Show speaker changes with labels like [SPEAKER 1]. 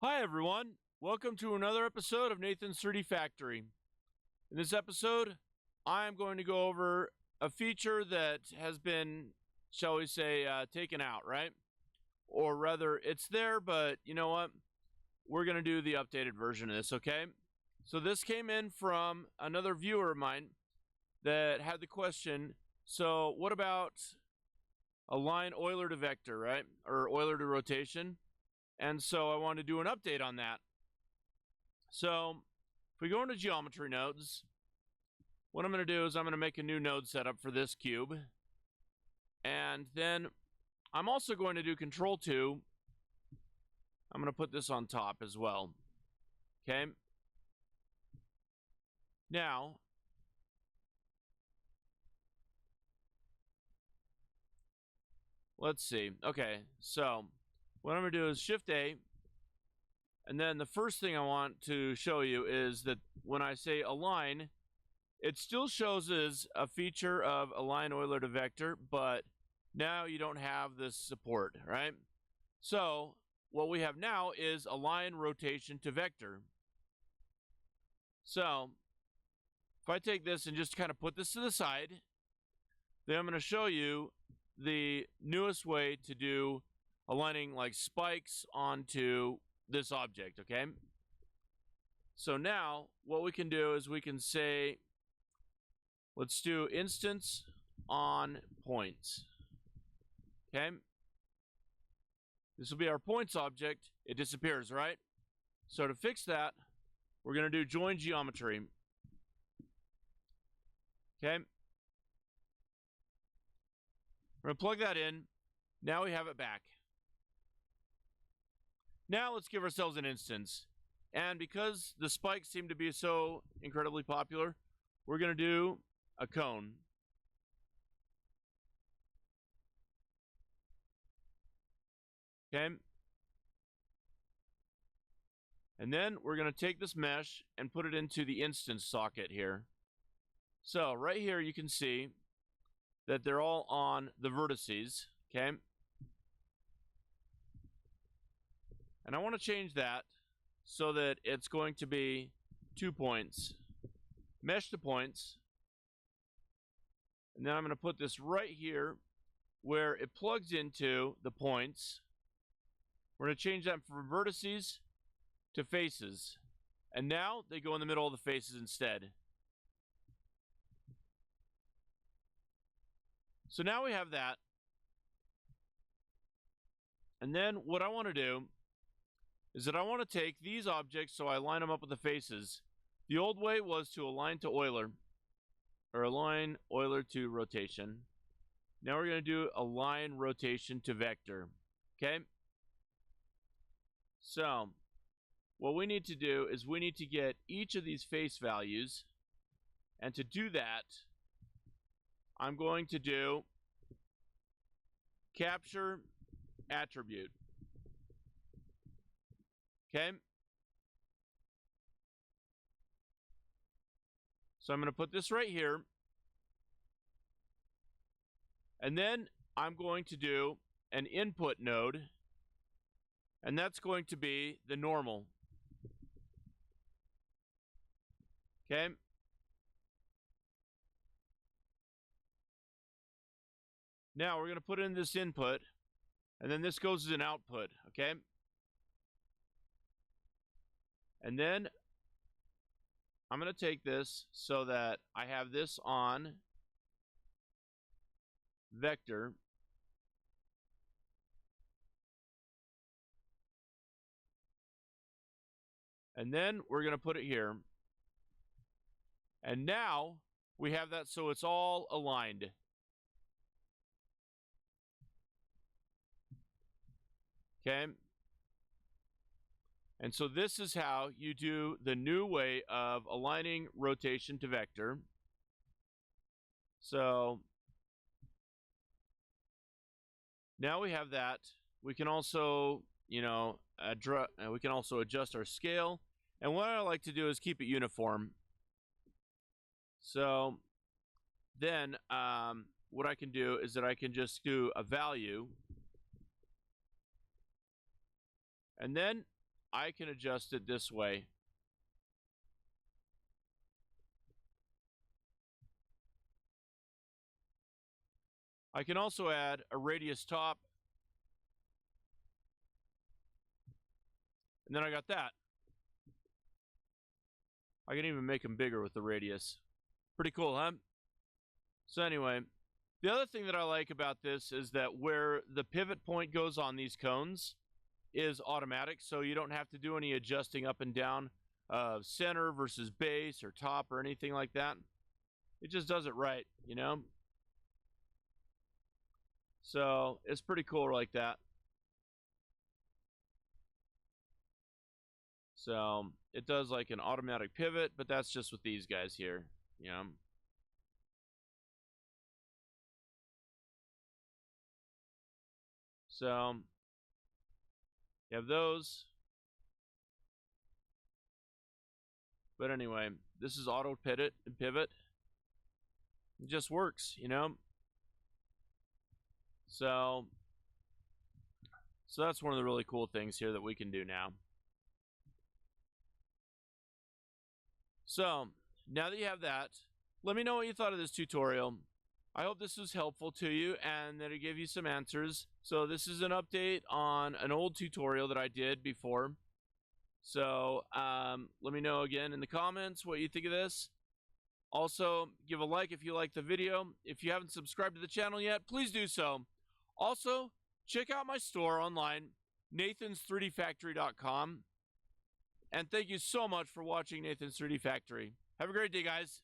[SPEAKER 1] Hi everyone, welcome to another episode of Nathan's 3D Factory. In this episode, I am going to go over a feature that has been, shall we say, taken out, right? Or rather, it's there, but you know what? We're going to do the updated version of this, okay? So this came in from another viewer of mine that had the question, so what about align Euler to vector, right? Or Euler to rotation? And so I want to do an update on that. So if we go into geometry nodes, what I'm going to do is I'm going to make a new node setup for this cube. And then I'm also going to do Control 2. I'm going to put this on top as well. Okay. Now, let's see. Okay, so what I'm going to do is Shift A. And then the first thing I want to show you is that when I say align, it still shows as a feature of align Euler to vector, but now you don't have this support, right? So what we have now is align rotation to vector. So if I take this and just kind of put this to the side, then I'm going to show you the newest way to do aligning like spikes onto this object, okay? So now what we can do is we can say, let's do instance on points. Okay. This will be our points object. It disappears, right? So to fix that, we're going to do join geometry. Okay. We're going to plug that in. Now we have it back. Now let's give ourselves an instance. And because the spikes seem to be so incredibly popular, we're going to do a cone. Okay. And then we're going to take this mesh and put it into the instance socket here. So right here you can see that they're all on the vertices. Okay. And I want to change that so that it's going to be 2 points. Mesh to points. And then I'm going to put this right here where it plugs into the points. We're going to change that from vertices to faces. And now they go in the middle of the faces instead. So now we have that. And then what I want to do is that I want to take these objects so I line them up with the faces. The old way was to align to Euler, or align Euler to rotation. Now we're going to do align rotation to vector. Okay? So what we need to do is we need to get each of these face values. And to do that, I'm going to do capture attribute. Okay? So I'm going to put this right here. And then I'm going to do an input node. And that's going to be the normal. Okay? Now we're going to put in this input. And then this goes as an output. Okay? And then I'm going to take this so that I have this on vector. And then we're going to put it here. And now we have that so it's all aligned. Okay? And so this is how you do the new way of aligning rotation to vector. So now we have that. We can also, we can also adjust our scale. And what I like to do is keep it uniform. So then what I can do is that I can just do a value. And then I can adjust it this way. I can also add a radius top. And then I got that. I can even make them bigger with the radius. Pretty cool, huh? So anyway, the other thing that I like about this is that where the pivot point goes on these cones is automatic, so you don't have to do any adjusting up and down center versus base or top or anything like that. It just does it right, you know? So it's pretty cool like that. So it does like an automatic pivot, but that's just with these guys here, you know? So you have those. But anyway, this is auto pivot. It just works, you know? So that's one of the really cool things here that we can do now. So now that you have that, let me know what you thought of this tutorial. I hope this was helpful to you and that it gave you some answers. So this is an update on an old tutorial that I did before. So let me know again in the comments what you think of this. Also, give a like if you like the video. If you haven't subscribed to the channel yet, please do so. Also, check out my store online, nathans3dfactory.com. And thank you so much for watching Nathan's 3D Factory. Have a great day, guys.